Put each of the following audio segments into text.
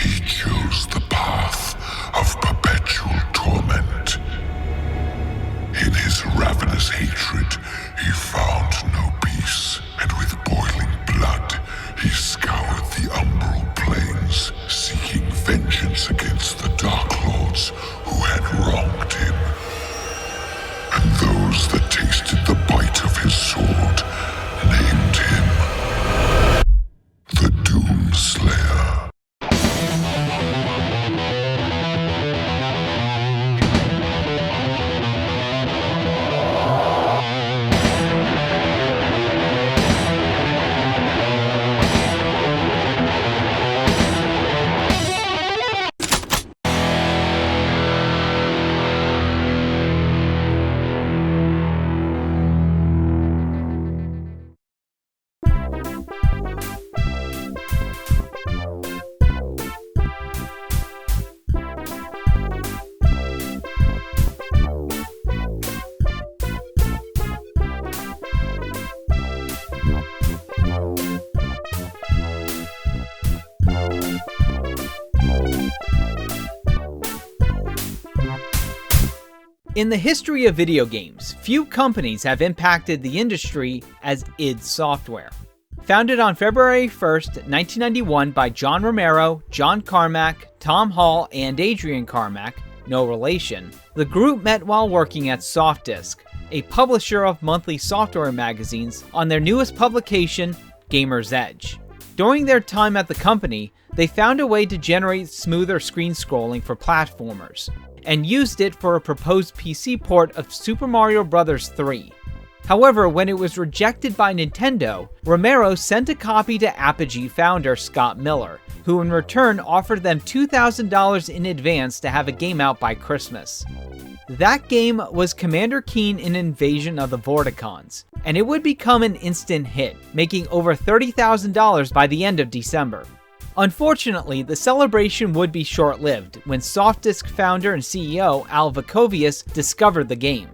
he chose the path of perpetual torment. In his ravenous hatred, he found no peace, and with boiling blood, he scoured the umbral planes, seeking vengeance against the Dark Lords who had wronged him. And those that tasted the bite of his sword named him the Doomslayer. In the history of video games, few companies have impacted the industry as id Software. Founded on February 1st, 1991 by John Romero, John Carmack, Tom Hall, and Adrian Carmack, no relation, the group met while working at Softdisk, a publisher of monthly software magazines, on their newest publication, Gamer's Edge. During their time at the company, they found a way to generate smoother screen scrolling for platformers, and used it for a proposed PC port of Super Mario Bros. 3. However, when it was rejected by Nintendo, Romero sent a copy to Apogee founder Scott Miller, who in return offered them $2,000 in advance to have a game out by Christmas. That game was Commander Keen in Invasion of the Vorticons, and it would become an instant hit, making over $30,000 by the end of December. Unfortunately, the celebration would be short-lived when Softdisk founder and CEO Al Vakovius discovered the game.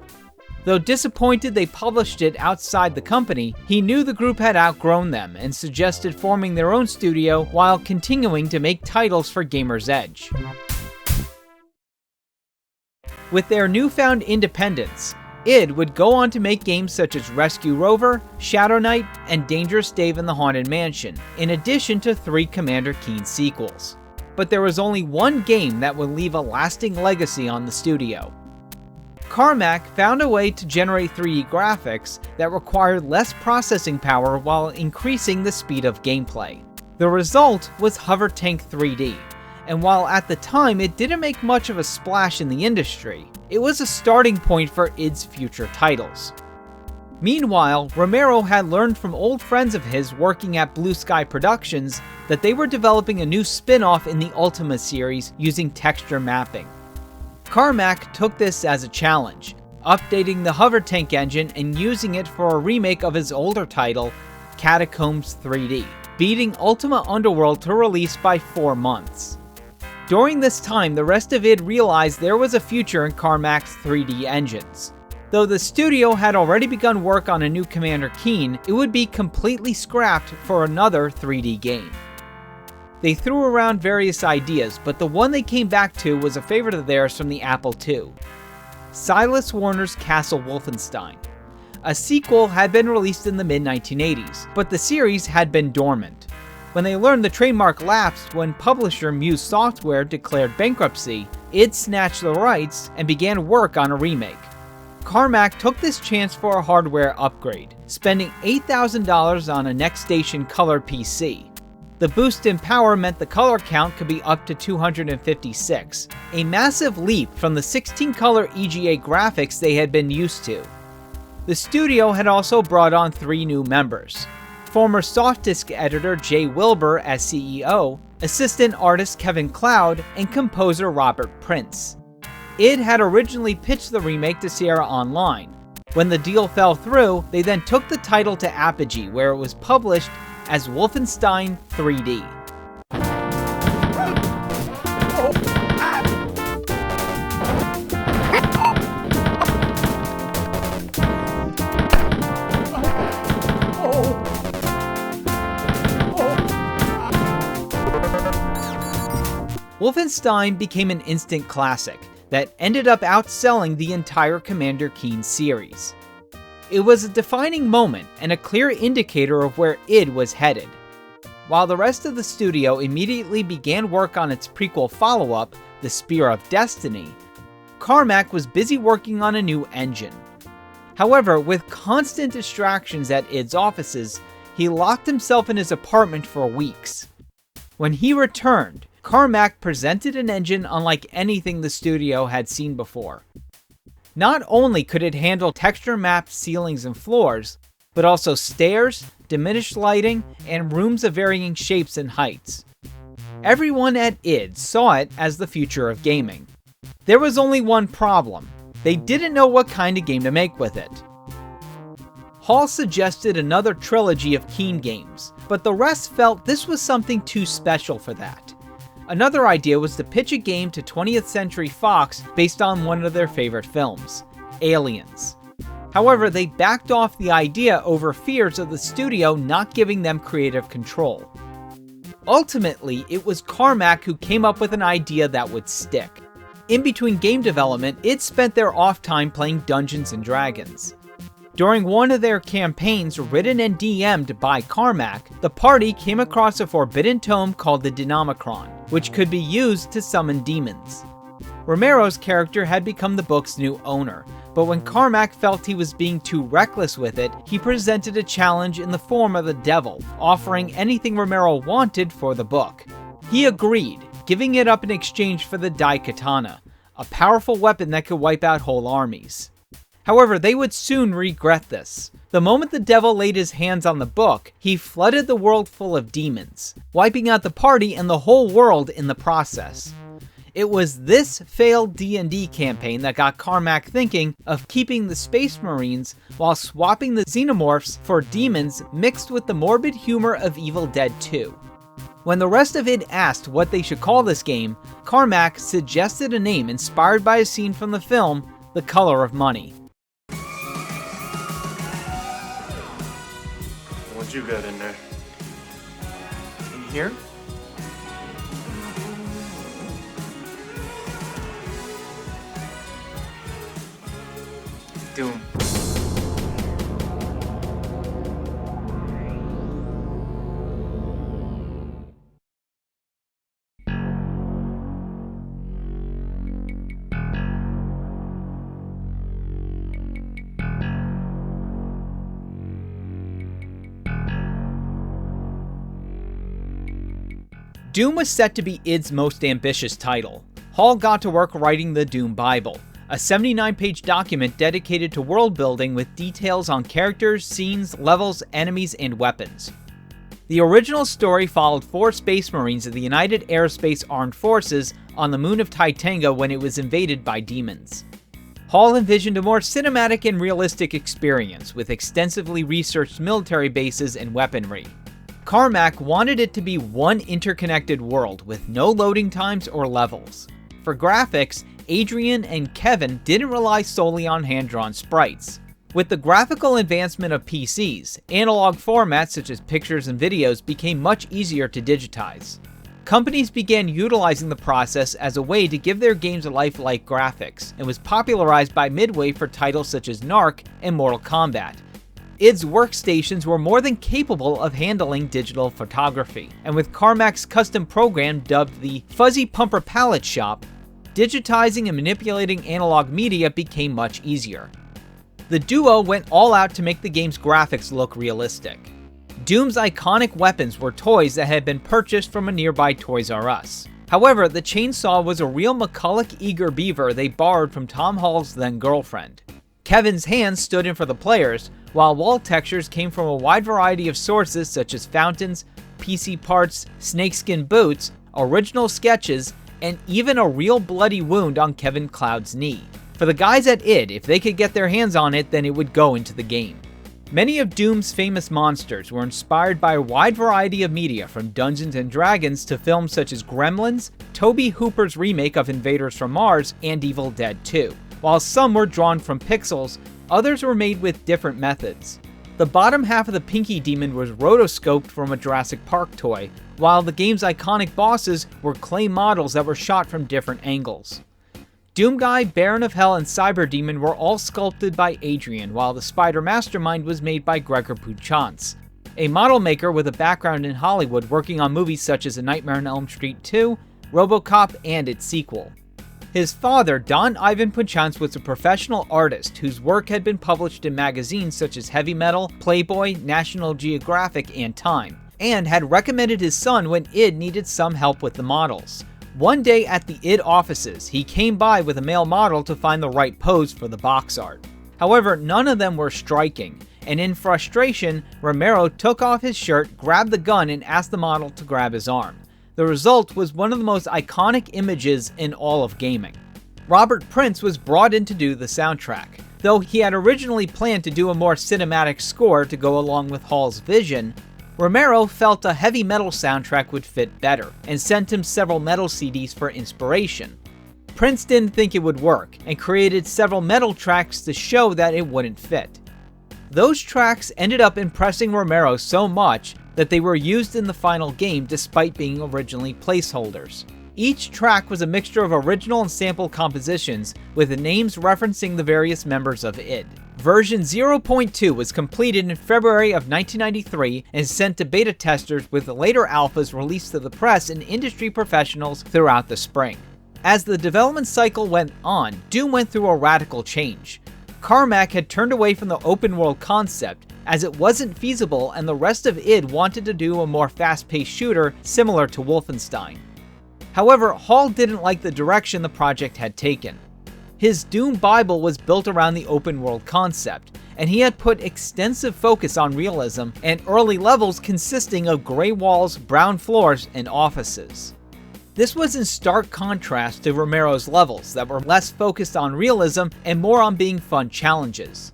Though disappointed they published it outside the company, he knew the group had outgrown them and suggested forming their own studio while continuing to make titles for Gamer's Edge. With their newfound independence, id would go on to make games such as Rescue Rover, Shadow Knight, and Dangerous Dave in the Haunted Mansion, in addition to 3 Commander Keen sequels. But there was only one game that would leave a lasting legacy on the studio. Carmack found a way to generate 3D graphics that required less processing power while increasing the speed of gameplay. The result was Hover Tank 3D, and while at the time it didn't make much of a splash in the industry, it was a starting point for id's future titles. Meanwhile, Romero had learned from old friends of his working at Blue Sky Productions that they were developing a new spin-off in the Ultima series using texture mapping. Carmack took this as a challenge, updating the Hover Tank engine and using it for a remake of his older title, Catacombs 3D, beating Ultima Underworld to release by 4 months. During this time, the rest of id realized there was a future in Carmack's 3D engines. Though the studio had already begun work on a new Commander Keen, it would be completely scrapped for another 3D game. They threw around various ideas, but the one they came back to was a favorite of theirs from the Apple II. Silas Warner's Castle Wolfenstein. A sequel had been released in the mid-1980s, but the series had been dormant. When they learned the trademark lapsed when publisher Muse Software declared bankruptcy, id snatched the rights and began work on a remake. Carmack took this chance for a hardware upgrade, spending $8,000 on a NextStation Color PC. The boost in power meant the color count could be up to 256, a massive leap from the 16-color EGA graphics they had been used to. The studio had also brought on 3 new members. Former Softdisk editor Jay Wilbur as CEO, assistant artist Kevin Cloud, and composer Robert Prince. id had originally pitched the remake to Sierra Online. When the deal fell through, they then took the title to Apogee, where it was published as Wolfenstein 3D. Wolfenstein became an instant classic that ended up outselling the entire Commander Keen series. It was a defining moment and a clear indicator of where id was headed. While the rest of the studio immediately began work on its prequel follow-up, The Spear of Destiny, Carmack was busy working on a new engine. However, with constant distractions at id's offices, he locked himself in his apartment for weeks. When he returned, Carmack presented an engine unlike anything the studio had seen before. Not only could it handle texture-mapped ceilings and floors, but also stairs, diminished lighting, and rooms of varying shapes and heights. Everyone at id saw it as the future of gaming. There was only one problem. They didn't know what kind of game to make with it. Hall suggested another trilogy of Keen games, but the rest felt this was something too special for that. Another idea was to pitch a game to 20th Century Fox based on one of their favorite films, Aliens. However, they backed off the idea over fears of the studio not giving them creative control. Ultimately, it was Carmack who came up with an idea that would stick. In between game development, id spent their off time playing Dungeons & Dragons. During one of their campaigns written and DM'd by Carmack, the party came across a forbidden tome called the Denomicron, which could be used to summon demons. Romero's character had become the book's new owner, but when Carmack felt he was being too reckless with it, he presented a challenge in the form of the devil, offering anything Romero wanted for the book. He agreed, giving it up in exchange for the Daikatana, a powerful weapon that could wipe out whole armies. However, they would soon regret this. The moment the devil laid his hands on the book, he flooded the world full of demons, wiping out the party and the whole world in the process. It was this failed D&D campaign that got Carmack thinking of keeping the Space Marines while swapping the xenomorphs for demons mixed with the morbid humor of Evil Dead 2. When the rest of id asked what they should call this game, Carmack suggested a name inspired by a scene from the film The Color of Money. What you got in there? In here? Doom. Doom was set to be id's most ambitious title. Hall got to work writing the Doom Bible, a 79-page document dedicated to world building with details on characters, scenes, levels, enemies, and weapons. The original story followed 4 Space Marines of the United Aerospace Armed Forces on the moon of Titanga when it was invaded by demons. Hall envisioned a more cinematic and realistic experience with extensively researched military bases and weaponry. Carmack wanted it to be one interconnected world with no loading times or levels. For graphics, Adrian and Kevin didn't rely solely on hand-drawn sprites. With the graphical advancement of PCs, analog formats such as pictures and videos became much easier to digitize. Companies began utilizing the process as a way to give their games lifelike graphics, and was popularized by Midway for titles such as Narc and Mortal Kombat. id's workstations were more than capable of handling digital photography, and with Carmack's custom program dubbed the Fuzzy Pumper Palette Shop, digitizing and manipulating analog media became much easier. The duo went all out to make the game's graphics look realistic. Doom's iconic weapons were toys that had been purchased from a nearby Toys R Us. However, the chainsaw was a real McCulloch Eager Beaver they borrowed from Tom Hall's then-girlfriend. Kevin's hands stood in for the players, while wall textures came from a wide variety of sources such as fountains, PC parts, snakeskin boots, original sketches, and even a real bloody wound on Kevin Cloud's knee. For the guys at id, if they could get their hands on it, then it would go into the game. Many of Doom's famous monsters were inspired by a wide variety of media, from Dungeons & Dragons to films such as Gremlins, Tobe Hooper's remake of Invaders from Mars, and Evil Dead 2. While some were drawn from pixels, others were made with different methods. The bottom half of the Pinky Demon was rotoscoped from a Jurassic Park toy, while the game's iconic bosses were clay models that were shot from different angles. Doom Guy, Baron of Hell, and Cyber Demon were all sculpted by Adrian, while the Spider Mastermind was made by Gregor Puchance, a model maker with a background in Hollywood working on movies such as A Nightmare on Elm Street 2, RoboCop, and its sequel. His father, Don Ivan Puchance, was a professional artist whose work had been published in magazines such as Heavy Metal, Playboy, National Geographic, and Time, and had recommended his son when id needed some help with the models. One day at the id offices, he came by with a male model to find the right pose for the box art. However, none of them were striking, and in frustration, Romero took off his shirt, grabbed the gun, and asked the model to grab his arm. The result was one of the most iconic images in all of gaming. Robert Prince was brought in to do the soundtrack. Though he had originally planned to do a more cinematic score to go along with Hall's vision, Romero felt a heavy metal soundtrack would fit better, and sent him several metal CDs for inspiration. Prince didn't think it would work, and created several metal tracks to show that it wouldn't fit. Those tracks ended up impressing Romero so much that they were used in the final game despite being originally placeholders. Each track was a mixture of original and sample compositions, with the names referencing the various members of id. Version 0.2 was completed in February of 1993 and sent to beta testers, with the later alphas released to the press and industry professionals throughout the spring. As the development cycle went on, Doom went through a radical change. Carmack had turned away from the open world concept, as it wasn't feasible, and the rest of id wanted to do a more fast-paced shooter similar to Wolfenstein. However, Hall didn't like the direction the project had taken. His Doom Bible was built around the open world concept, and he had put extensive focus on realism and early levels consisting of gray walls, brown floors, and offices. This was in stark contrast to Romero's levels that were less focused on realism and more on being fun challenges.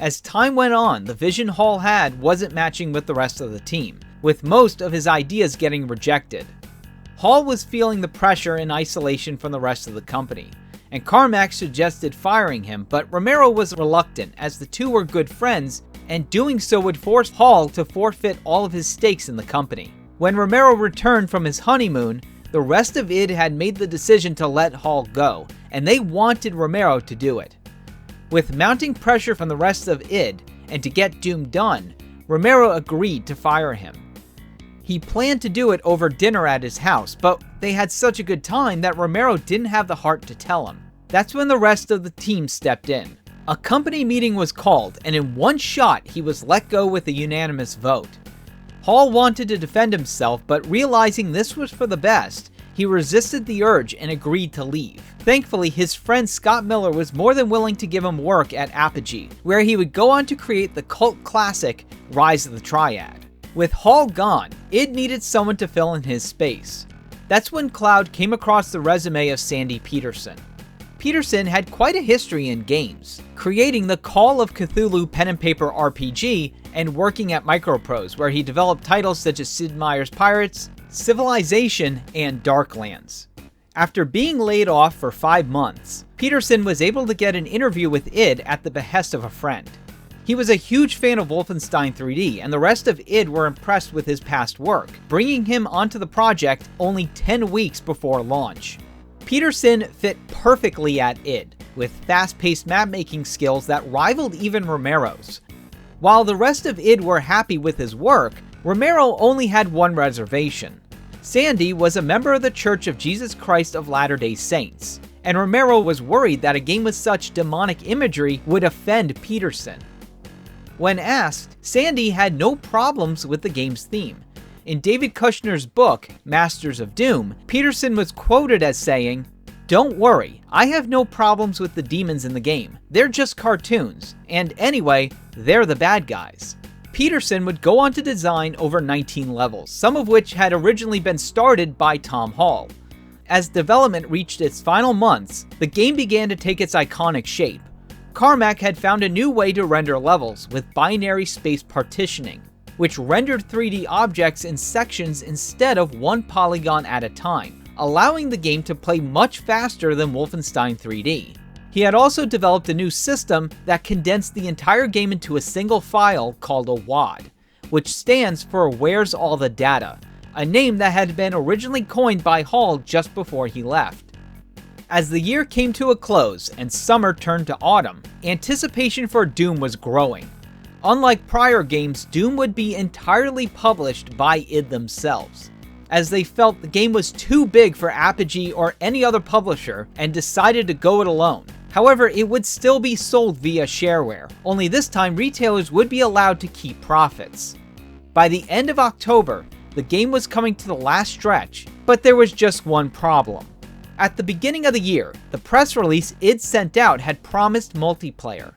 As time went on, the vision Hall had wasn't matching with the rest of the team, with most of his ideas getting rejected. Hall was feeling the pressure and isolation from the rest of the company, and Carmack suggested firing him, but Romero was reluctant as the two were good friends, and doing so would force Hall to forfeit all of his stakes in the company. When Romero returned from his honeymoon, the rest of id had made the decision to let Hall go, and they wanted Romero to do it. With mounting pressure from the rest of id, and to get Doom done, Romero agreed to fire him. He planned to do it over dinner at his house, but they had such a good time that Romero didn't have the heart to tell him. That's when the rest of the team stepped in. A company meeting was called, and in one shot he was let go with a unanimous vote. Hall wanted to defend himself, but realizing this was for the best, he resisted the urge and agreed to leave. Thankfully, his friend Scott Miller was more than willing to give him work at Apogee, where he would go on to create the cult classic Rise of the Triad. With Hall gone, id needed someone to fill in his space. That's when Cloud came across the resume of Sandy Peterson. Peterson had quite a history in games, creating the Call of Cthulhu pen and paper RPG and working at Microprose, where he developed titles such as Sid Meier's Pirates, Civilization, and Darklands. After being laid off for 5 months, Peterson was able to get an interview with id at the behest of a friend. He was a huge fan of Wolfenstein 3D, and the rest of id were impressed with his past work, bringing him onto the project only 10 weeks before launch. Peterson fit perfectly at id, with fast-paced map-making skills that rivaled even Romero's. While the rest of id were happy with his work, Romero only had one reservation. Sandy was a member of the Church of Jesus Christ of Latter-day Saints, and Romero was worried that a game with such demonic imagery would offend Peterson. When asked, Sandy had no problems with the game's theme. In David Kushner's book, Masters of Doom, Peterson was quoted as saying, "Don't worry, I have no problems with the demons in the game. They're just cartoons, and anyway, they're the bad guys." Peterson would go on to design over 19 levels, some of which had originally been started by Tom Hall. As development reached its final months, the game began to take its iconic shape. Carmack had found a new way to render levels with binary space partitioning, which rendered 3D objects in sections instead of one polygon at a time, allowing the game to play much faster than Wolfenstein 3D. He had also developed a new system that condensed the entire game into a single file called a WAD, which stands for Where's All the Data, a name that had been originally coined by Hall just before he left. As the year came to a close and summer turned to autumn, anticipation for Doom was growing. Unlike prior games, Doom would be entirely published by id themselves, as they felt the game was too big for Apogee or any other publisher and decided to go it alone. However, it would still be sold via shareware, only this time retailers would be allowed to keep profits. By the end of October, the game was coming to the last stretch, but there was just one problem. At the beginning of the year, the press release id sent out had promised multiplayer.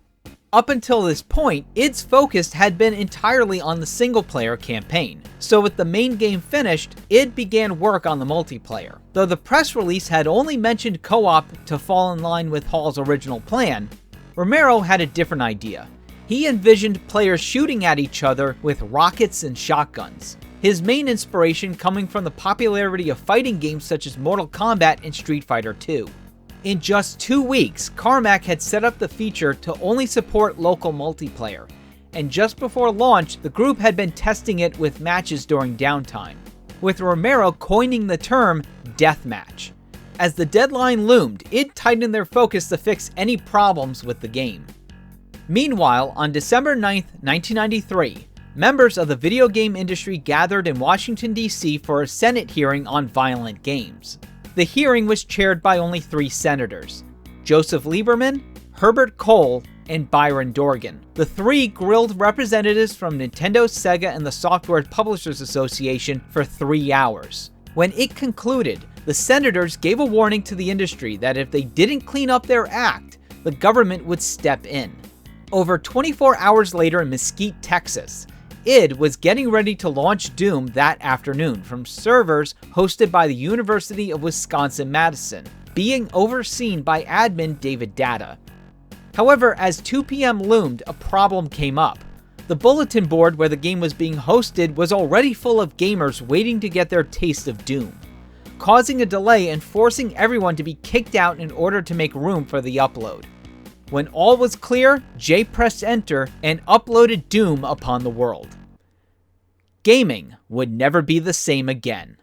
Up until this point, id's focus had been entirely on the single-player campaign, so with the main game finished, id began work on the multiplayer. Though the press release had only mentioned co-op to fall in line with Hall's original plan, Romero had a different idea. He envisioned players shooting at each other with rockets and shotguns, his main inspiration coming from the popularity of fighting games such as Mortal Kombat and Street Fighter II. In just 2 weeks, Carmack had set up the feature to only support local multiplayer, and just before launch, the group had been testing it with matches during downtime, with Romero coining the term deathmatch. As the deadline loomed, id tightened their focus to fix any problems with the game. Meanwhile, on December 9, 1993, members of the video game industry gathered in Washington, D.C. for a Senate hearing on violent games. The hearing was chaired by only 3 senators, Joseph Lieberman, Herbert Kohl, and Byron Dorgan. The 3 grilled representatives from Nintendo, Sega, and the Software Publishers Association for 3 hours. When it concluded, the senators gave a warning to the industry that if they didn't clean up their act, the government would step in. Over 24 hours later in Mesquite, Texas, id was getting ready to launch Doom that afternoon from servers hosted by the University of Wisconsin-Madison, being overseen by admin David Data. However, as 2 p.m. loomed, a problem came up. The bulletin board where the game was being hosted was already full of gamers waiting to get their taste of Doom, causing a delay and forcing everyone to be kicked out in order to make room for the upload. When all was clear, Jay pressed enter and uploaded Doom upon the world. Gaming would never be the same again.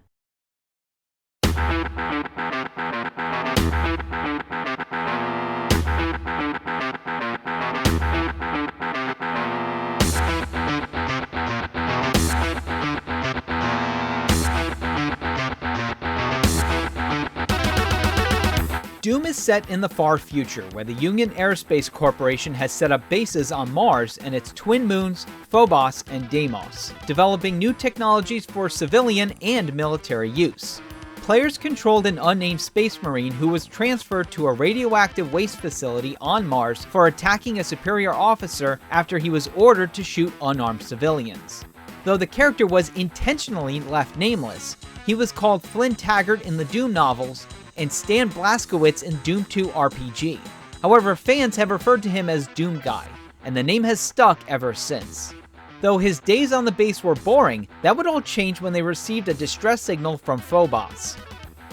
Doom is set in the far future, where the Union Aerospace Corporation has set up bases on Mars and its twin moons, Phobos and Deimos, developing new technologies for civilian and military use. Players controlled an unnamed space marine who was transferred to a radioactive waste facility on Mars for attacking a superior officer after he was ordered to shoot unarmed civilians. Though the character was intentionally left nameless, he was called Flynn Taggart in the Doom novels and Stan Blazkowicz in Doom 2 RPG. However, fans have referred to him as Doom Guy, and the name has stuck ever since. Though his days on the base were boring, that would all change when they received a distress signal from Phobos.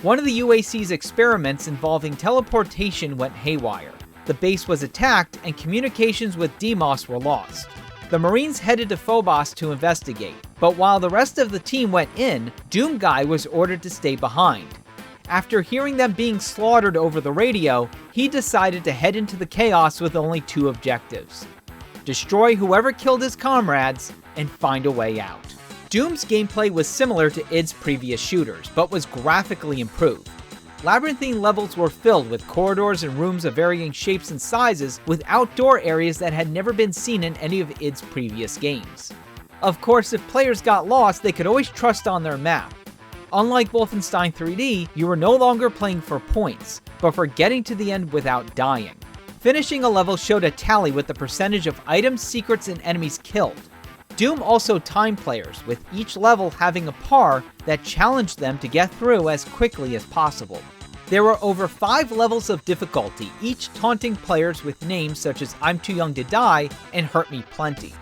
One of the UAC's experiments involving teleportation went haywire. The base was attacked, and communications with Deimos were lost. The Marines headed to Phobos to investigate, but while the rest of the team went in, Doom Guy was ordered to stay behind. After hearing them being slaughtered over the radio, he decided to head into the chaos with only 2 objectives: destroy whoever killed his comrades, and find a way out. Doom's gameplay was similar to id's previous shooters, but was graphically improved. Labyrinthine levels were filled with corridors and rooms of varying shapes and sizes, with outdoor areas that had never been seen in any of id's previous games. Of course, if players got lost, they could always trust on their map. Unlike Wolfenstein 3D, you were no longer playing for points, but for getting to the end without dying. Finishing a level showed a tally with the percentage of items, secrets, and enemies killed. Doom also timed players, with each level having a par that challenged them to get through as quickly as possible. There were over 5 levels of difficulty, each taunting players with names such as I'm Too Young to Die and Hurt Me Plenty.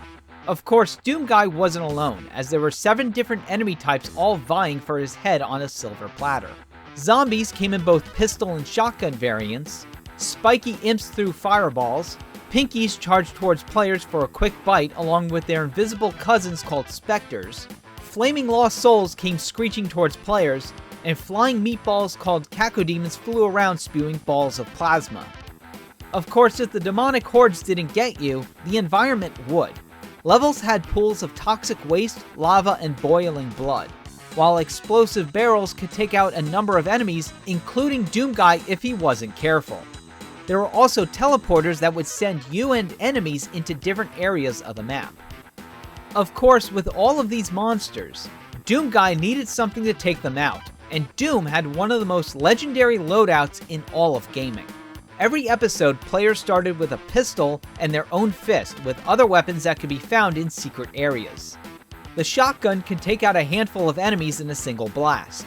Of course, Doom Guy wasn't alone, as there were 7 different enemy types all vying for his head on a silver platter. Zombies came in both pistol and shotgun variants, Spiky imps threw fireballs, Pinkies charged towards players for a quick bite along with their invisible cousins called specters, flaming lost souls came screeching towards players, and flying meatballs called cacodemons flew around spewing balls of plasma. Of course, if the demonic hordes didn't get you, the environment would. Levels had pools of toxic waste, lava, and boiling blood, while explosive barrels could take out a number of enemies, including Doomguy if he wasn't careful. There were also teleporters that would send you and enemies into different areas of the map. Of course, with all of these monsters, Doomguy needed something to take them out, and Doom had one of the most legendary loadouts in all of gaming. Every episode, players started with a pistol and their own fist, with other weapons that could be found in secret areas. The shotgun could take out a handful of enemies in a single blast.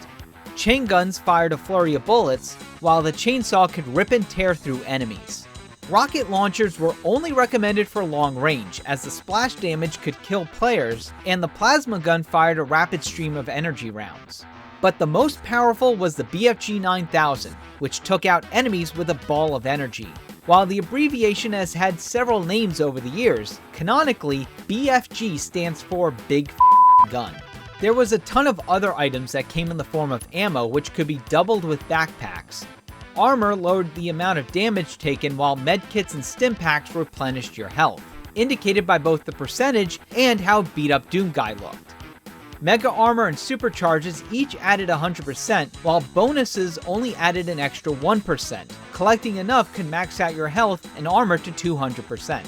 Chain guns fired a flurry of bullets, while the chainsaw could rip and tear through enemies. Rocket launchers were only recommended for long range, as the splash damage could kill players, and the plasma gun fired a rapid stream of energy rounds. But the most powerful was the BFG 9000, which took out enemies with a ball of energy. While the abbreviation has had several names over the years, canonically, BFG stands for Big Gun. There was a ton of other items that came in the form of ammo, which could be doubled with backpacks. Armor lowered the amount of damage taken, while medkits and stim packs replenished your health, indicated by both the percentage and how beat up Doomguy looked. Mega Armor and Supercharges each added 100%, while bonuses only added an extra 1%. Collecting enough could max out your health and armor to 200%.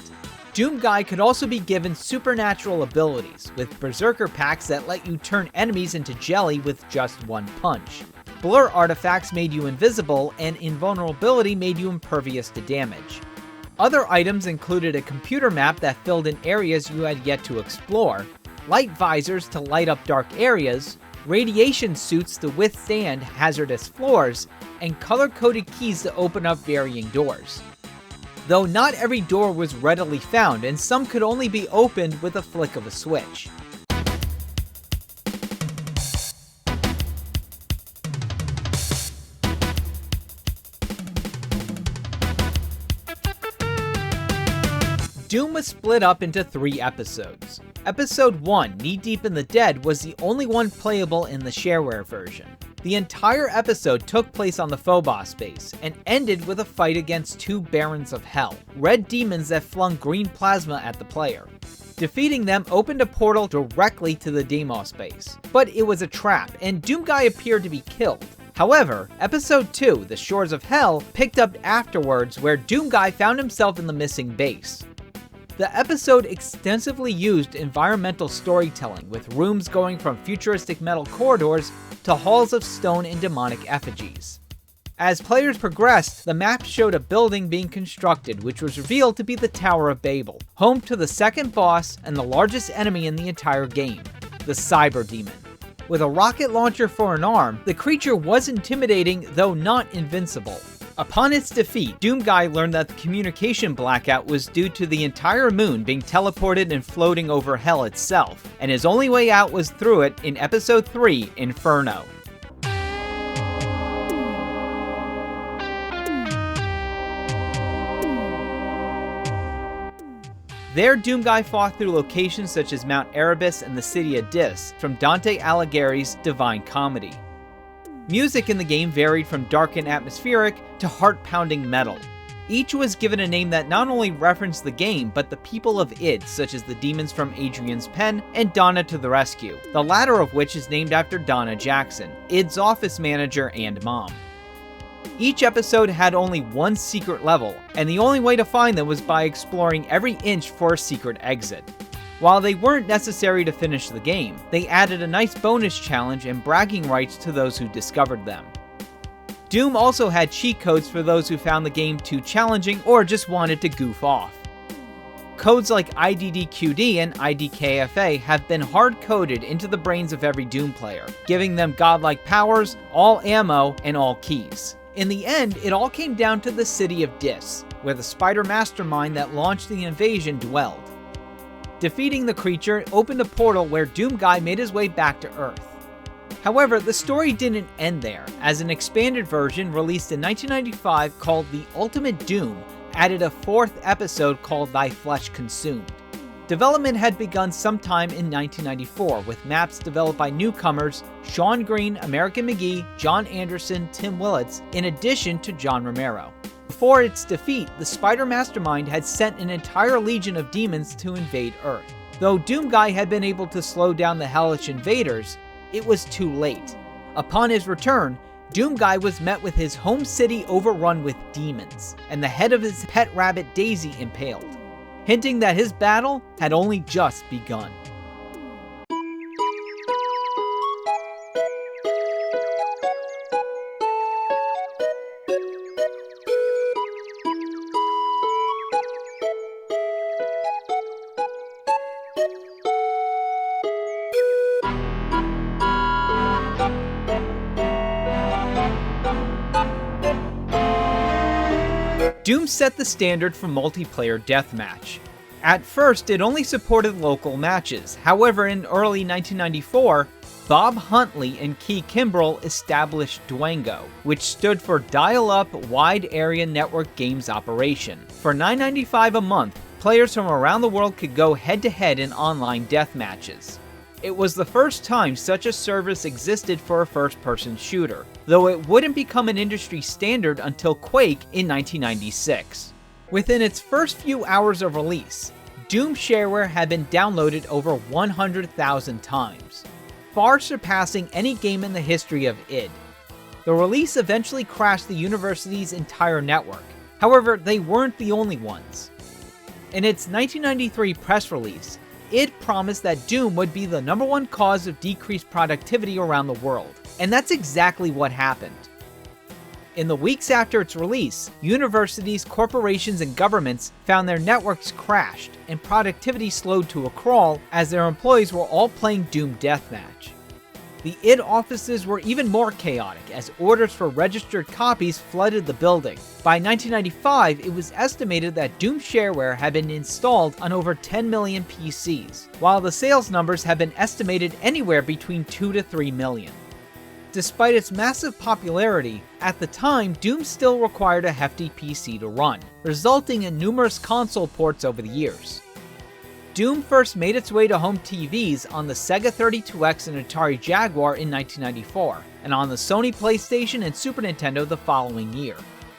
Doomguy could also be given supernatural abilities, with Berserker packs that let you turn enemies into jelly with just one punch. Blur artifacts made you invisible, and invulnerability made you impervious to damage. Other items included a computer map that filled in areas you had yet to explore, light visors to light up dark areas, radiation suits to withstand hazardous floors, and color-coded keys to open up varying doors. Though not every door was readily found, and some could only be opened with a flick of a switch. Doom was split up into 3 episodes. Episode 1, Knee Deep in the Dead, was the only one playable in the shareware version. The entire episode took place on the Phobos base, and ended with a fight against 2 Barons of Hell, red demons that flung green plasma at the player. Defeating them opened a portal directly to the Deimos base, but it was a trap, and Doomguy appeared to be killed. However, Episode 2, The Shores of Hell, picked up afterwards, where Doomguy found himself in the missing base. The episode extensively used environmental storytelling, with rooms going from futuristic metal corridors to halls of stone and demonic effigies. As players progressed, the map showed a building being constructed, which was revealed to be the Tower of Babel, home to the second boss and the largest enemy in the entire game, the Cyber Demon. With a rocket launcher for an arm, the creature was intimidating, though not invincible. Upon its defeat, Doomguy learned that the communication blackout was due to the entire moon being teleported and floating over Hell itself, and his only way out was through it in Episode 3, Inferno. There, Doomguy fought through locations such as Mount Erebus and the city of Dis, from Dante Alighieri's Divine Comedy. Music in the game varied from dark and atmospheric to heart-pounding metal. Each was given a name that not only referenced the game, but the people of id, such as the demons from Adrian's Pen and Donna to the Rescue, the latter of which is named after Donna Jackson, id's office manager and mom. Each episode had only one secret level, and the only way to find them was by exploring every inch for a secret exit. While they weren't necessary to finish the game, they added a nice bonus challenge and bragging rights to those who discovered them. Doom also had cheat codes for those who found the game too challenging or just wanted to goof off. Codes like IDDQD and IDKFA have been hard-coded into the brains of every Doom player, giving them godlike powers, all ammo, and all keys. In the end, it all came down to the city of Dis, where the spider mastermind that launched the invasion dwelled. Defeating the creature opened a portal where Doomguy made his way back to Earth. However, the story didn't end there, as an expanded version released in 1995 called The Ultimate Doom added a 4th episode called Thy Flesh Consumed. Development had begun sometime in 1994, with maps developed by newcomers Sean Green, American McGee, John Anderson, Tim Willits, in addition to John Romero. Before its defeat, the Spider Mastermind had sent an entire legion of demons to invade Earth. Though Doomguy had been able to slow down the hellish invaders, it was too late. Upon his return, Doomguy was met with his home city overrun with demons, and the head of his pet rabbit Daisy impaled, hinting that his battle had only just begun. Doom set the standard for multiplayer deathmatch. At first, it only supported local matches. However, in early 1994, Bob Huntley and Key Kimbrell established Dwango, which stood for Dial-Up Wide Area Network Games Operation. For $9.95 a month, players from around the world could go head-to-head in online death matches. It was the first time such a service existed for a first-person shooter, though it wouldn't become an industry standard until Quake in 1996. Within its first few hours of release, Doom shareware had been downloaded over 100,000 times, far surpassing any game in the history of id. The release eventually crashed the university's entire network. However, they weren't the only ones. In its 1993 press release, id promised that Doom would be the #1 cause of decreased productivity around the world, and that's exactly what happened. In the weeks after its release, universities, corporations, and governments found their networks crashed, and productivity slowed to a crawl as their employees were all playing Doom Deathmatch. The id offices were even more chaotic as orders for registered copies flooded the building. By 1995, it was estimated that Doom shareware had been installed on over 10 million PCs, while the sales numbers have been estimated anywhere between 2 to 3 million. Despite its massive popularity, at the time Doom still required a hefty PC to run, resulting in numerous console ports over the years. Doom first made its way to home TVs on the Sega 32X and Atari Jaguar in 1994, and on the Sony PlayStation and Super Nintendo the following year.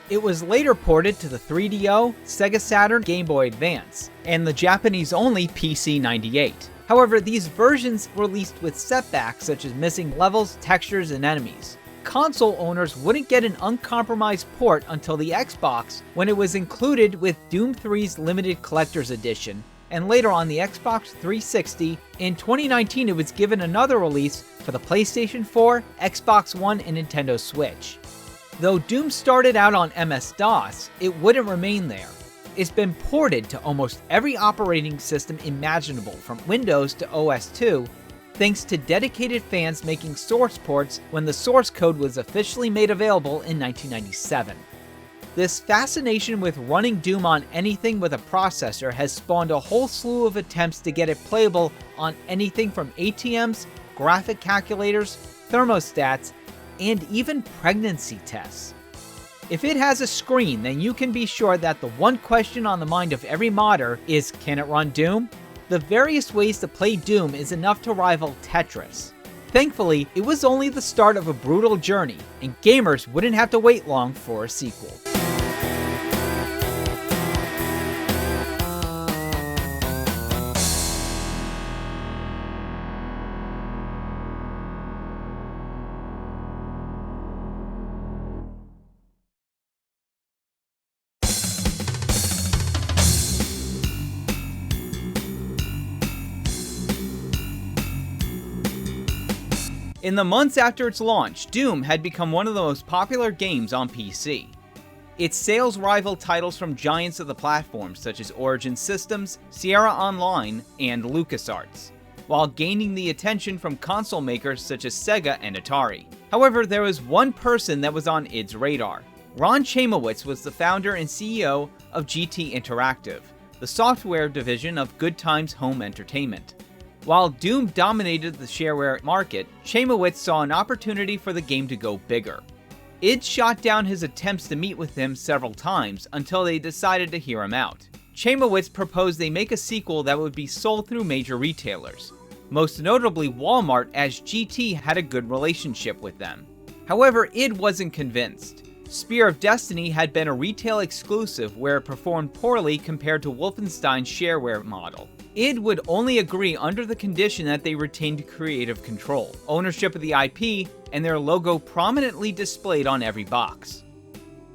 It was later ported to the 3DO, Sega Saturn, Game Boy Advance, and the Japanese-only PC-98. However, these versions released with setbacks such as missing levels, textures, and enemies. Console owners wouldn't get an uncompromised port until the Xbox, when it was included with Doom 3's Limited Collector's Edition, and later on the Xbox 360. In 2019, it was given another release for the PlayStation 4, Xbox One, and Nintendo Switch. Though Doom started out on MS-DOS, it wouldn't remain there. It's been ported to almost every operating system imaginable, from Windows to OS2, thanks to dedicated fans making source ports when the source code was officially made available in 1997. This fascination with running Doom on anything with a processor has spawned a whole slew of attempts to get it playable on anything from ATMs, graphic calculators, thermostats, and even pregnancy tests. If it has a screen, then you can be sure that the one question on the mind of every modder is, can it run Doom? The various ways to play Doom is enough to rival Tetris. Thankfully, it was only the start of a brutal journey, and gamers wouldn't have to wait long for a sequel. In the months after its launch, Doom had become one of the most popular games on PC. Its sales rivaled titles from giants of the platform such as Origin Systems, Sierra Online, and LucasArts, while gaining the attention from console makers such as Sega and Atari. However, there was one person that was on id's radar. Ron Chamowitz was the founder and CEO of GT Interactive, the software division of Good Times Home Entertainment. While Doom dominated the shareware market, Chamowitz saw an opportunity for the game to go bigger. id shot down his attempts to meet with him several times until they decided to hear him out. Chamowitz proposed they make a sequel that would be sold through major retailers, most notably Walmart, as GT had a good relationship with them. However, id wasn't convinced. Spear of Destiny had been a retail exclusive where it performed poorly compared to Wolfenstein's shareware model. id would only agree under the condition that they retained creative control, ownership of the IP, and their logo prominently displayed on every box.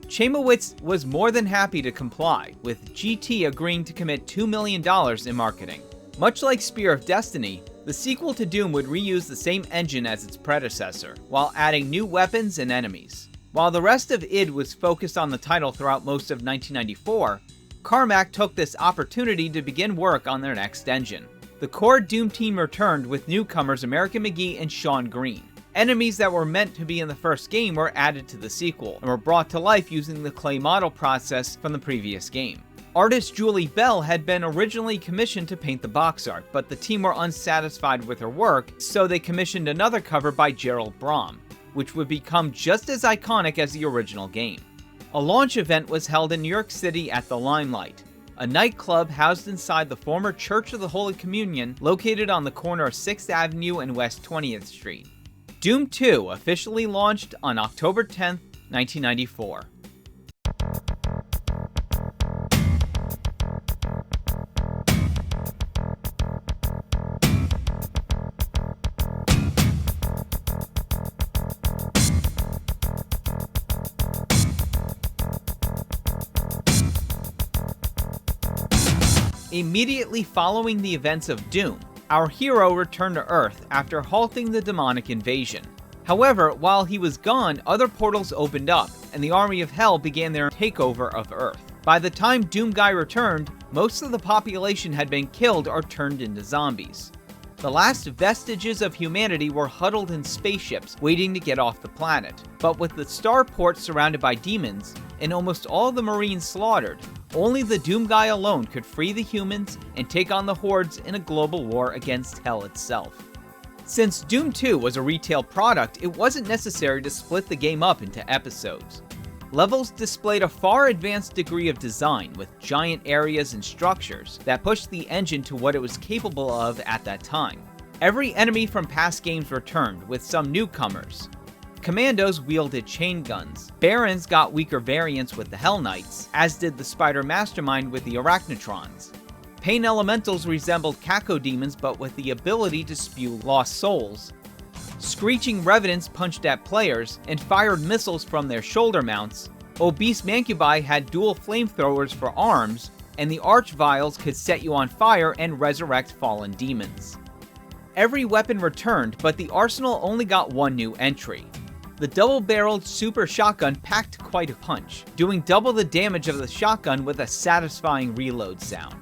Chamowitz was more than happy to comply, with GT agreeing to commit $2 million in marketing. Much like Spear of Destiny, the sequel to Doom would reuse the same engine as its predecessor, while adding new weapons and enemies. While the rest of id was focused on the title throughout most of 1994, Carmack took this opportunity to begin work on their next engine. The core Doom team returned with newcomers American McGee and Sean Green. Enemies that were meant to be in the first game were added to the sequel, and were brought to life using the clay model process from the previous game. Artist Julie Bell had been originally commissioned to paint the box art, but the team were unsatisfied with her work, so they commissioned another cover by Gerald Brom, which would become just as iconic as the original game. A launch event was held in New York City at the Limelight, a nightclub housed inside the former Church of the Holy Communion located on the corner of 6th Avenue and West 20th Street. Doom 2 officially launched on October 10, 1994. Immediately following the events of Doom, our hero returned to Earth after halting the demonic invasion. However, while he was gone, other portals opened up, and the Army of Hell began their takeover of Earth. By the time Doom Guy returned, most of the population had been killed or turned into zombies. The last vestiges of humanity were huddled in spaceships, waiting to get off the planet. But with the starport surrounded by demons, and almost all the Marines slaughtered, only the Doom Guy alone could free the humans and take on the hordes in a global war against Hell itself. Since Doom 2 was a retail product, it wasn't necessary to split the game up into episodes. Levels displayed a far advanced degree of design, with giant areas and structures that pushed the engine to what it was capable of at that time. Every enemy from past games returned, with some newcomers. Commandos wielded chain guns, Barons got weaker variants with the Hell Knights, as did the Spider Mastermind with the Arachnotrons. Pain Elementals resembled Cacodemons but with the ability to spew lost souls. Screeching Revenants punched at players and fired missiles from their shoulder mounts. Obese Mancubi had dual flamethrowers for arms, and the Archviles could set you on fire and resurrect fallen demons. Every weapon returned, but the arsenal only got one new entry. The double-barreled super shotgun packed quite a punch, doing double the damage of the shotgun with a satisfying reload sound.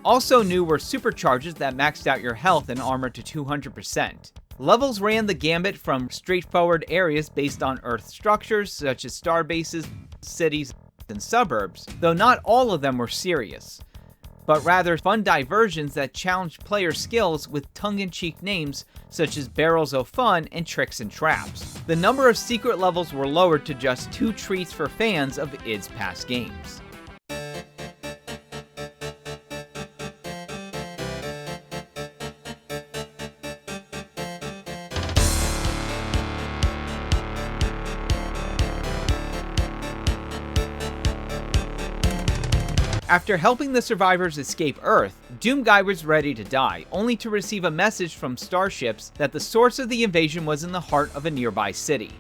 Also new were supercharges that maxed out your health and armor to 200%. Levels ran the gambit from straightforward areas based on Earth structures, such as starbases, cities, and suburbs, though not all of them were serious, but rather fun diversions that challenged player skills with tongue-in-cheek names such as Barrels o' Fun and Tricks and Traps. The number of secret levels were lowered to just 2 treats for fans of id's past games. After helping the survivors escape Earth, Doom Guy was ready to die, only to receive a message from starships that the source of the invasion was in the heart of a nearby city.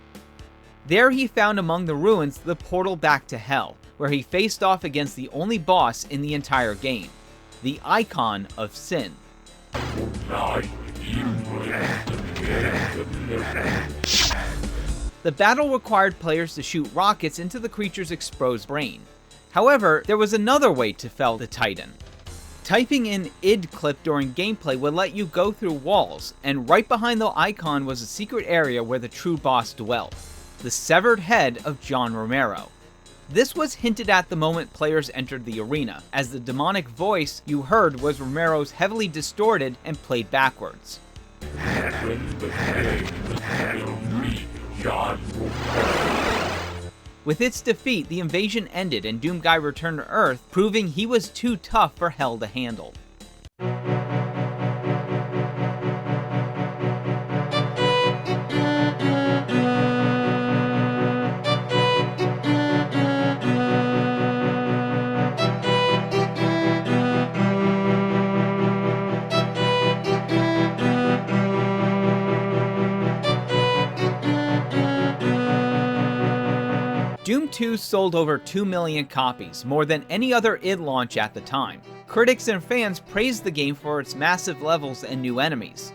There he found among the ruins the portal back to Hell, where he faced off against the only boss in the entire game, the Icon of Sin. The battle required players to shoot rockets into the creature's exposed brain. However, there was another way to fell the Titan. Typing in id clip during gameplay would let you go through walls, and right behind the icon was a secret area where the true boss dwelt, the severed head of John Romero. This was hinted at the moment players entered the arena, as the demonic voice you heard was Romero's heavily distorted and played backwards. With its defeat, the invasion ended and Doomguy returned to Earth, proving he was too tough for Hell to handle. Doom 2 sold over 2 million copies, more than any other id launch at the time. Critics and fans praised the game for its massive levels and new enemies.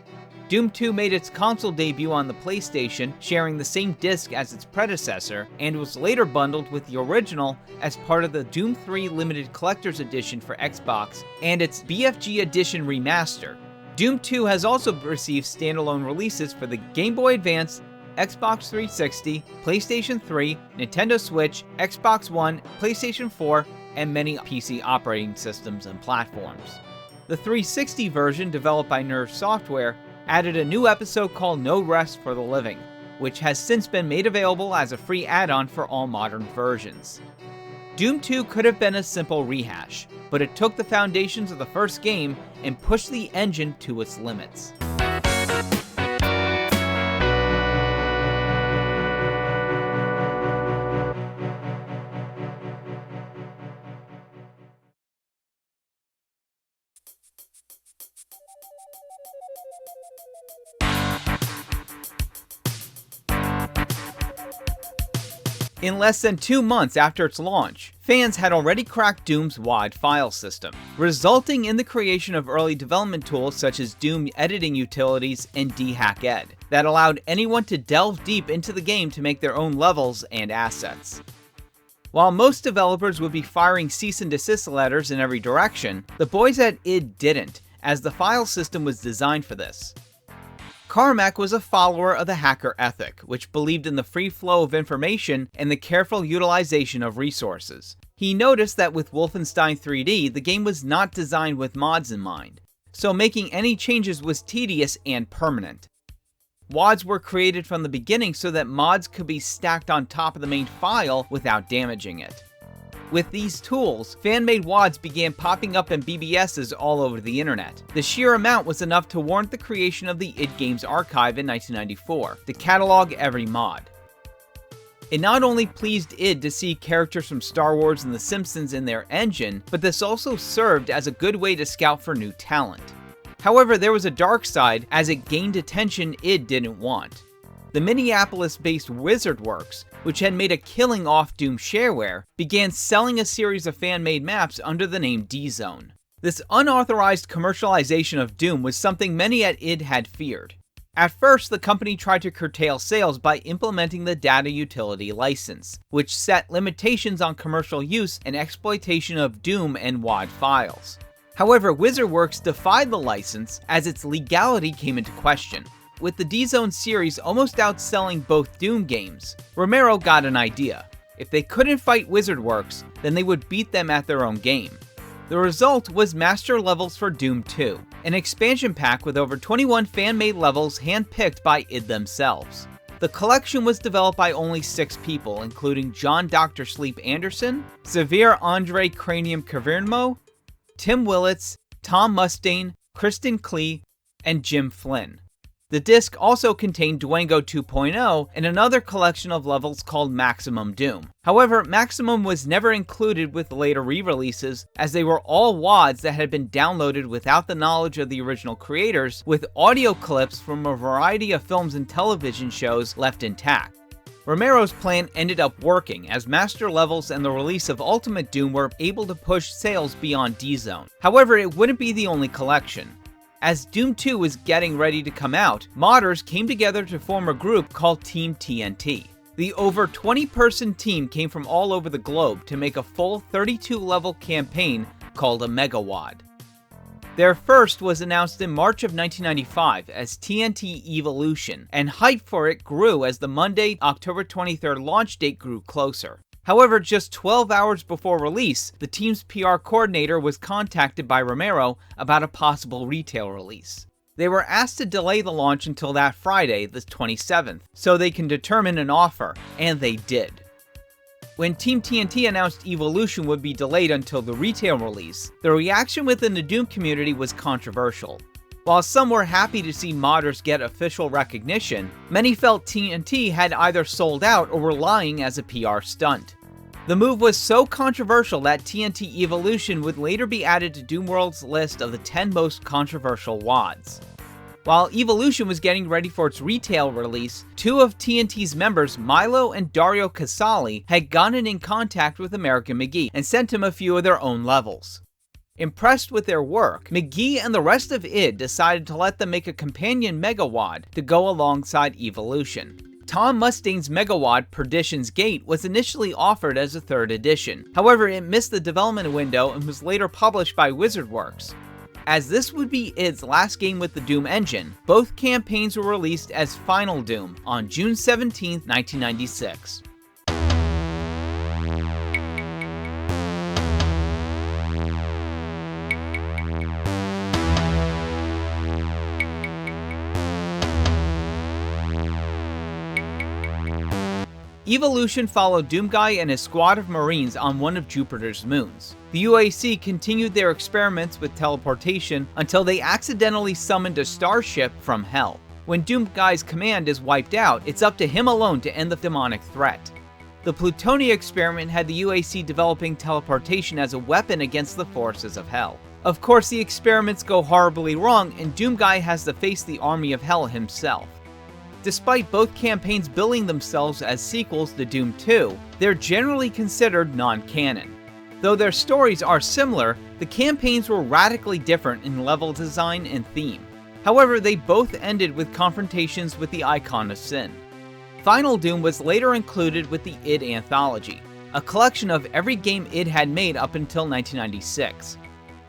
Doom 2 made its console debut on the PlayStation, sharing the same disc as its predecessor, and was later bundled with the original as part of the Doom 3 Limited Collector's Edition for Xbox and its BFG Edition Remaster. Doom 2 has also received standalone releases for the Game Boy Advance, Xbox 360, PlayStation 3, Nintendo Switch, Xbox One, PlayStation 4, and many PC operating systems and platforms. The 360 version, developed by Nerve Software, added a new episode called No Rest for the Living, which has since been made available as a free add-on for all modern versions. Doom 2 could have been a simple rehash, but it took the foundations of the first game and pushed the engine to its limits. In less than 2 months after its launch, fans had already cracked Doom's wide file system, resulting in the creation of early development tools such as Doom editing utilities and DHackEd, that allowed anyone to delve deep into the game to make their own levels and assets. While most developers would be firing cease and desist letters in every direction, the boys at id didn't, as the file system was designed for this. Carmack was a follower of the hacker ethic, which believed in the free flow of information and the careful utilization of resources. He noticed that with Wolfenstein 3D, the game was not designed with mods in mind, so making any changes was tedious and permanent. WADs were created from the beginning so that mods could be stacked on top of the main file without damaging it. With these tools, fan-made WADs began popping up in BBSs all over the internet. The sheer amount was enough to warrant the creation of the id Games Archive in 1994, to catalog every mod. It not only pleased id to see characters from Star Wars and The Simpsons in their engine, but this also served as a good way to scout for new talent. However, there was a dark side, as it gained attention id didn't want. The Minneapolis-based WizardWorks, which had made a killing off Doom shareware, began selling a series of fan-made maps under the name D-Zone. This unauthorized commercialization of Doom was something many at id had feared. At first, the company tried to curtail sales by implementing the Data Utility License, which set limitations on commercial use and exploitation of Doom and WAD files. However, WizardWorks defied the license as its legality came into question. With the D-Zone series almost outselling both Doom games, Romero got an idea. If they couldn't fight WizardWorks, then they would beat them at their own game. The result was Master Levels for Doom 2, an expansion pack with over 21 fan-made levels hand-picked by id themselves. The collection was developed by only 6 people, including John Dr. Sleep Anderson, Xavier Andre Cranium Cavernmo, Tim Willits, Tom Mustaine, Kristen Klee, and Jim Flynn. The disc also contained Dwango 2.0 and another collection of levels called Maximum Doom. However, Maximum was never included with later re-releases, as they were all WADs that had been downloaded without the knowledge of the original creators, with audio clips from a variety of films and television shows left intact. Romero's plan ended up working, as Master Levels and the release of Ultimate Doom were able to push sales beyond D-Zone. However, it wouldn't be the only collection. As Doom 2 was getting ready to come out, modders came together to form a group called Team TNT. The over 20-person team came from all over the globe to make a full 32-level campaign called a Megawad. Their first was announced in March of 1995 as TNT Evolution, and hype for it grew as the Monday, October 23rd launch date grew closer. However, just 12 hours before release, the team's PR coordinator was contacted by Romero about a possible retail release. They were asked to delay the launch until that Friday, the 27th, so they can determine an offer, and they did. When Team TNT announced Evolution would be delayed until the retail release, the reaction within the Doom community was controversial. While some were happy to see modders get official recognition, many felt TNT had either sold out or were lying as a PR stunt. The move was so controversial that TNT Evolution would later be added to Doomworld's list of the 10 most controversial WODs. While Evolution was getting ready for its retail release, two of TNT's members, Milo and Dario Casali, had gotten in contact with American McGee and sent him a few of their own levels. Impressed with their work, McGee and the rest of id decided to let them make a companion Megawad to go alongside Evolution. Tom Mustaine's Megawad Perdition's Gate was initially offered as a 3rd edition, however it missed the development window and was later published by WizardWorks. As this would be id's last game with the Doom engine, both campaigns were released as Final Doom on June 17, 1996. Evolution followed Doomguy and his squad of Marines on one of Jupiter's moons. The UAC continued their experiments with teleportation until they accidentally summoned a starship from Hell. When Doomguy's command is wiped out, it's up to him alone to end the demonic threat. The Plutonia experiment had the UAC developing teleportation as a weapon against the forces of Hell. Of course, the experiments go horribly wrong, and Doomguy has to face the army of Hell himself. Despite both campaigns billing themselves as sequels to Doom 2, they're generally considered non-canon. Though their stories are similar, the campaigns were radically different in level design and theme. However, they both ended with confrontations with the Icon of Sin. Final Doom was later included with the id Anthology, a collection of every game id had made up until 1996.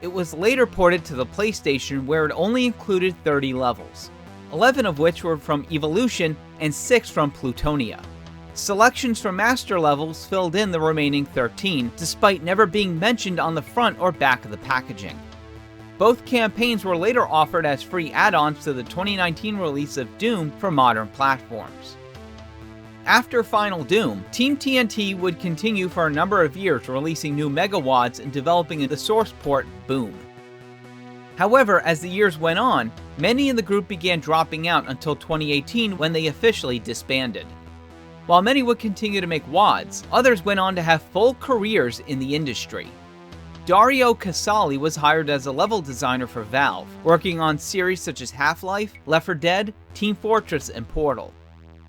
It was later ported to the PlayStation, where it only included 30 levels. 11 of which were from Evolution and 6 from Plutonia. Selections from master levels filled in the remaining 13, despite never being mentioned on the front or back of the packaging. Both campaigns were later offered as free add-ons to the 2019 release of Doom for modern platforms. After Final Doom, Team TNT would continue for a number of years releasing new Megawads and developing the source port Boom. However, as the years went on, many in the group began dropping out until 2018 when they officially disbanded. While many would continue to make WODs, others went on to have full careers in the industry. Dario Casali was hired as a level designer for Valve, working on series such as Half-Life, Left 4 Dead, Team Fortress, and Portal.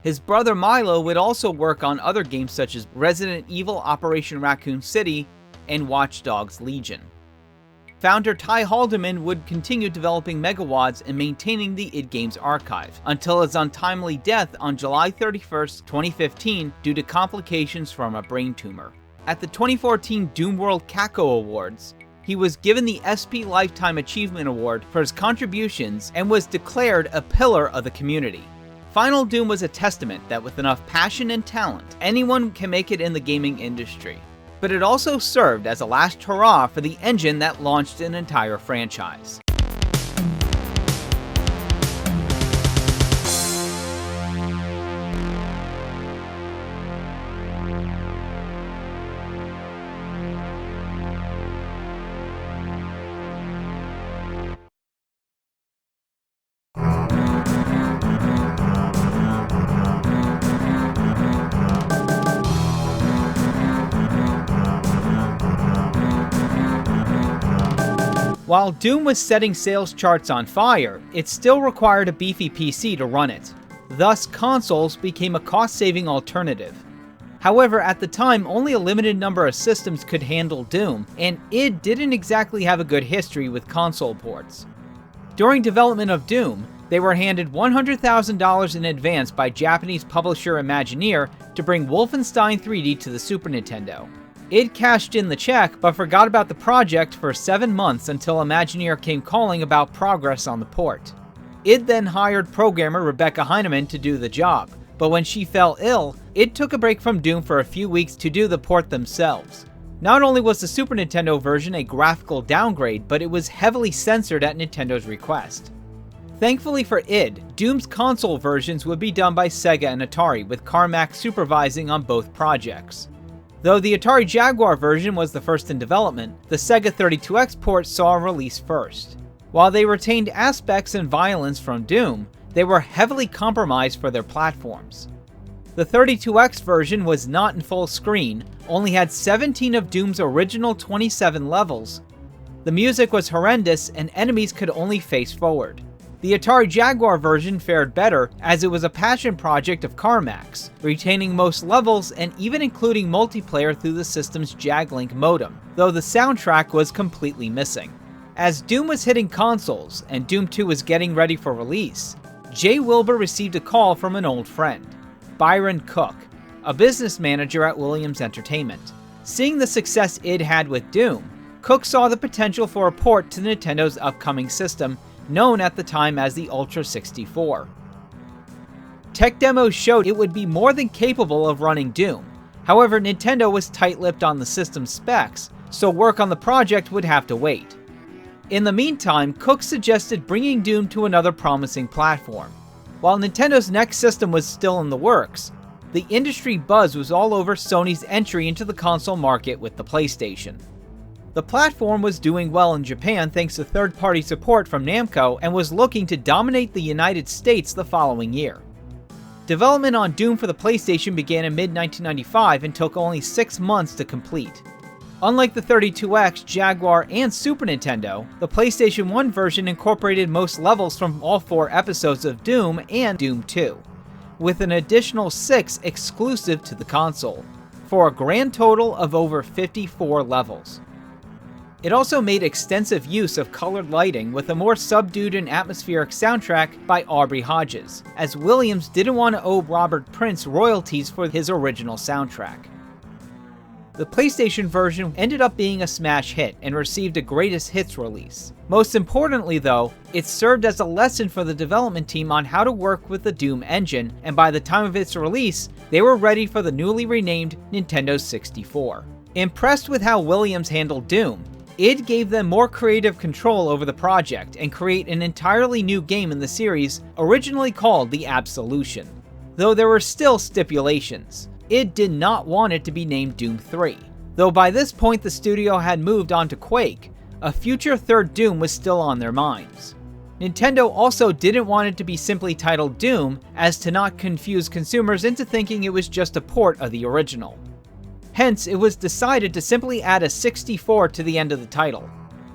His brother Milo would also work on other games such as Resident Evil Operation Raccoon City and Watch Dogs Legion. Founder Ty Haldeman would continue developing Megawads and maintaining the id Games archive, until his untimely death on July 31, 2015 due to complications from a brain tumor. At the 2014 Doomworld Kako Awards, he was given the SP Lifetime Achievement Award for his contributions and was declared a pillar of the community. Final Doom was a testament that with enough passion and talent, anyone can make it in the gaming industry. But it also served as a last hurrah for the engine that launched an entire franchise. While Doom was setting sales charts on fire, it still required a beefy PC to run it. Thus, consoles became a cost-saving alternative. However, at the time, only a limited number of systems could handle Doom, and id didn't exactly have a good history with console ports. During development of Doom, they were handed $100,000 in advance by Japanese publisher Imagineer to bring Wolfenstein 3D to the Super Nintendo. Id cashed in the check, but forgot about the project for 7 months until Imagineer came calling about progress on the port. Id then hired programmer Rebecca Heinemann to do the job, but when she fell ill, id took a break from Doom for a few weeks to do the port themselves. Not only was the Super Nintendo version a graphical downgrade, but it was heavily censored at Nintendo's request. Thankfully for id, Doom's console versions would be done by Sega and Atari, with Carmack supervising on both projects. Though the Atari Jaguar version was the first in development, the Sega 32X port saw a release first. While they retained aspects and violence from Doom, they were heavily compromised for their platforms. The 32X version was not in full screen, only had 17 of Doom's original 27 levels. The music was horrendous and enemies could only face forward. The Atari Jaguar version fared better, as it was a passion project of Carmack's, retaining most levels and even including multiplayer through the system's JagLink modem, though the soundtrack was completely missing. As Doom was hitting consoles and Doom 2 was getting ready for release, Jay Wilbur received a call from an old friend, Byron Cook, a business manager at Williams Entertainment. Seeing the success id had with Doom, Cook saw the potential for a port to Nintendo's upcoming system, known at the time as the Ultra 64. Tech demos showed it would be more than capable of running Doom. However, Nintendo was tight-lipped on the system's specs, so work on the project would have to wait. In the meantime, Cook suggested bringing Doom to another promising platform. While Nintendo's next system was still in the works, the industry buzz was all over Sony's entry into the console market with the PlayStation. The platform was doing well in Japan thanks to third-party support from Namco and was looking to dominate the United States the following year. Development on Doom for the PlayStation began in mid-1995 and took only 6 months to complete. Unlike the 32X, Jaguar, and Super Nintendo, the PlayStation 1 version incorporated most levels from all 4 episodes of Doom and Doom 2, with an additional 6 exclusive to the console, for a grand total of over 54 levels. It also made extensive use of colored lighting with a more subdued and atmospheric soundtrack by Aubrey Hodges, as Williams didn't want to owe Robert Prince royalties for his original soundtrack. The PlayStation version ended up being a smash hit and received a greatest hits release. Most importantly though, it served as a lesson for the development team on how to work with the Doom engine, and by the time of its release, they were ready for the newly renamed Nintendo 64. Impressed with how Williams handled Doom, id gave them more creative control over the project and create an entirely new game in the series, originally called The Absolution. Though there were still stipulations, id did not want it to be named Doom 3. Though by this point the studio had moved on to Quake, a future third Doom was still on their minds. Nintendo also didn't want it to be simply titled Doom, as to not confuse consumers into thinking it was just a port of the original. Hence, it was decided to simply add a 64 to the end of the title,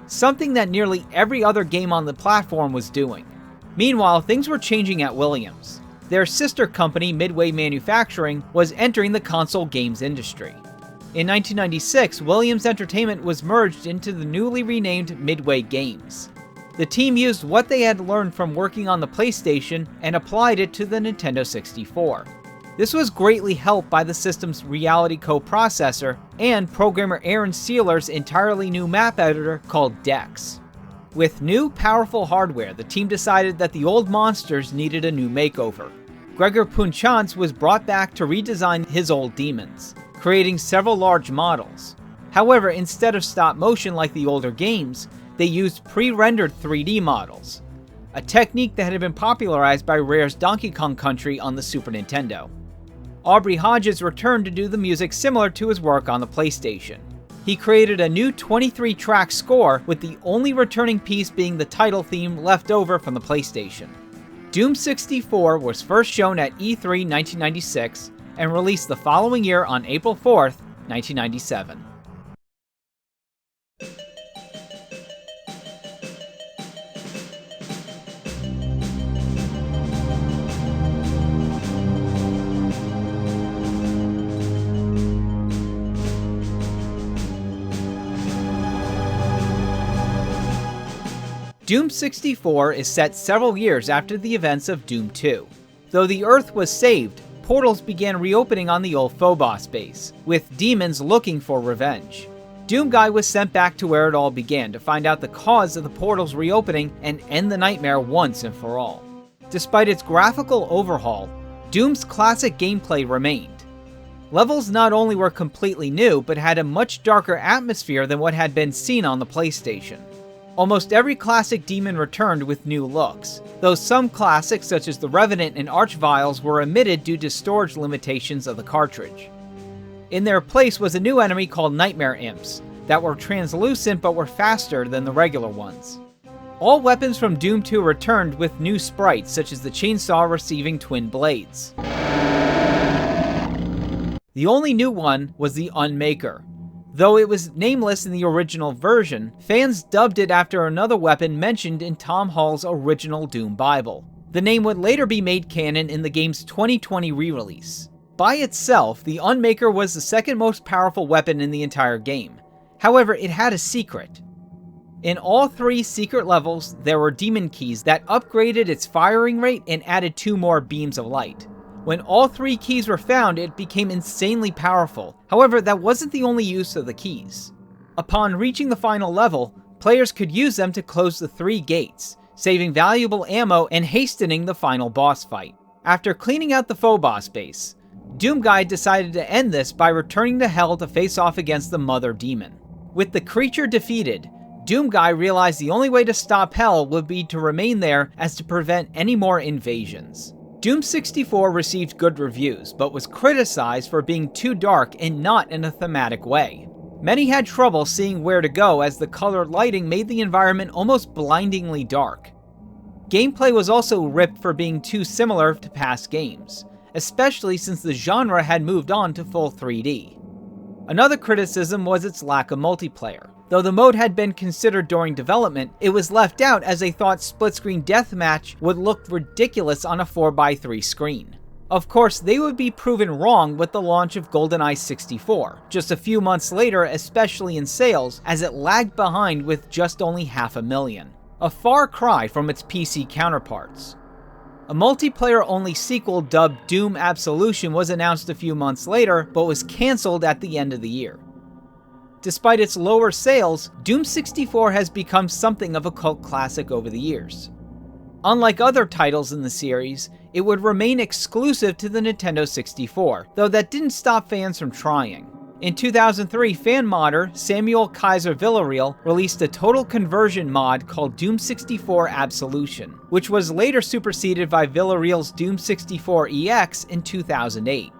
something that nearly every other game on the platform was doing. Meanwhile, things were changing at Williams. Their sister company, Midway Manufacturing, was entering the console games industry. In 1996, Williams Entertainment was merged into the newly renamed Midway Games. The team used what they had learned from working on the PlayStation and applied it to the Nintendo 64. This was greatly helped by the system's Reality coprocessor and programmer Aaron Sealer's entirely new map editor called Dex. With new, powerful hardware, the team decided that the old monsters needed a new makeover. Gregor Punchance was brought back to redesign his old demons, creating several large models. However, instead of stop motion like the older games, they used pre-rendered 3D models, a technique that had been popularized by Rare's Donkey Kong Country on the Super Nintendo. Aubrey Hodges returned to do the music similar to his work on the PlayStation. He created a new 23-track score, with the only returning piece being the title theme left over from the PlayStation. Doom 64 was first shown at E3 1996 and released the following year on April 4th, 1997. Doom 64 is set several years after the events of Doom 2. Though the Earth was saved, portals began reopening on the old Phobos base, with demons looking for revenge. Doomguy was sent back to where it all began to find out the cause of the portals reopening and end the nightmare once and for all. Despite its graphical overhaul, Doom's classic gameplay remained. Levels not only were completely new, but had a much darker atmosphere than what had been seen on the PlayStation. Almost every classic demon returned with new looks, though some classics such as the Revenant and Archviles were omitted due to storage limitations of the cartridge. In their place was a new enemy called Nightmare Imps, that were translucent but were faster than the regular ones. All weapons from Doom 2 returned with new sprites, such as the chainsaw receiving twin blades. The only new one was the Unmaker. Though it was nameless in the original version, fans dubbed it after another weapon mentioned in Tom Hall's original Doom Bible. The name would later be made canon in the game's 2020 re-release. By itself, the Unmaker was the second most powerful weapon in the entire game. However, it had a secret. In all 3 secret levels, there were demon keys that upgraded its firing rate and added 2 more beams of light. When all 3 keys were found, it became insanely powerful. However, that wasn't the only use of the keys. Upon reaching the final level, players could use them to close the 3 gates, saving valuable ammo and hastening the final boss fight. After cleaning out the faux boss base, Doomguy decided to end this by returning to Hell to face off against the Mother Demon. With the creature defeated, Doomguy realized the only way to stop Hell would be to remain there as to prevent any more invasions. Doom 64 received good reviews, but was criticized for being too dark and not in a thematic way. Many had trouble seeing where to go as the colored lighting made the environment almost blindingly dark. Gameplay was also ripped for being too similar to past games, especially since the genre had moved on to full 3D. Another criticism was its lack of multiplayer. Though the mode had been considered during development, it was left out as they thought split-screen deathmatch would look ridiculous on a 4x3 screen. Of course, they would be proven wrong with the launch of GoldenEye 64, just a few months later, especially in sales, as it lagged behind with just only 500,000. A far cry from its PC counterparts. A multiplayer-only sequel dubbed Doom Absolution was announced a few months later, but was cancelled at the end of the year. Despite its lower sales, Doom 64 has become something of a cult classic over the years. Unlike other titles in the series, it would remain exclusive to the Nintendo 64, though that didn't stop fans from trying. In 2003, fan modder Samuel Kaiser Villarreal released a total conversion mod called Doom 64 Absolution, which was later superseded by Villarreal's Doom 64 EX in 2008.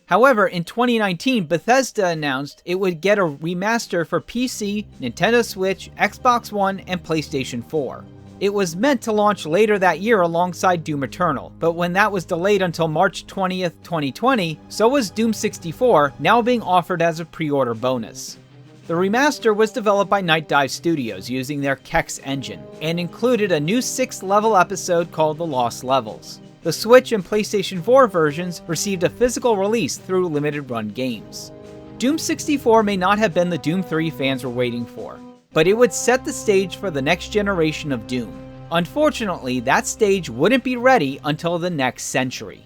However, in 2019, Bethesda announced it would get a remaster for PC, Nintendo Switch, Xbox One, and PlayStation 4. It was meant to launch later that year alongside Doom Eternal, but when that was delayed until March 20th, 2020, so was Doom 64, now being offered as a pre-order bonus. The remaster was developed by Night Dive Studios using their Kex engine, and included a new 6th-level episode called The Lost Levels. The Switch and PlayStation 4 versions received a physical release through limited run games. Doom 64 may not have been the Doom 3 fans were waiting for, but it would set the stage for the next generation of Doom. Unfortunately, that stage wouldn't be ready until the next century.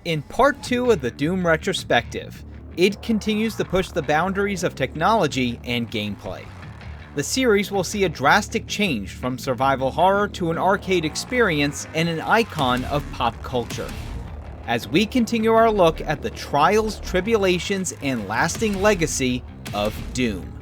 In Part 2 of the Doom Retrospective, id continues to push the boundaries of technology and gameplay. The series will see a drastic change from survival horror to an arcade experience and an icon of pop culture. As we continue our look at the trials, tribulations, and lasting legacy of Doom.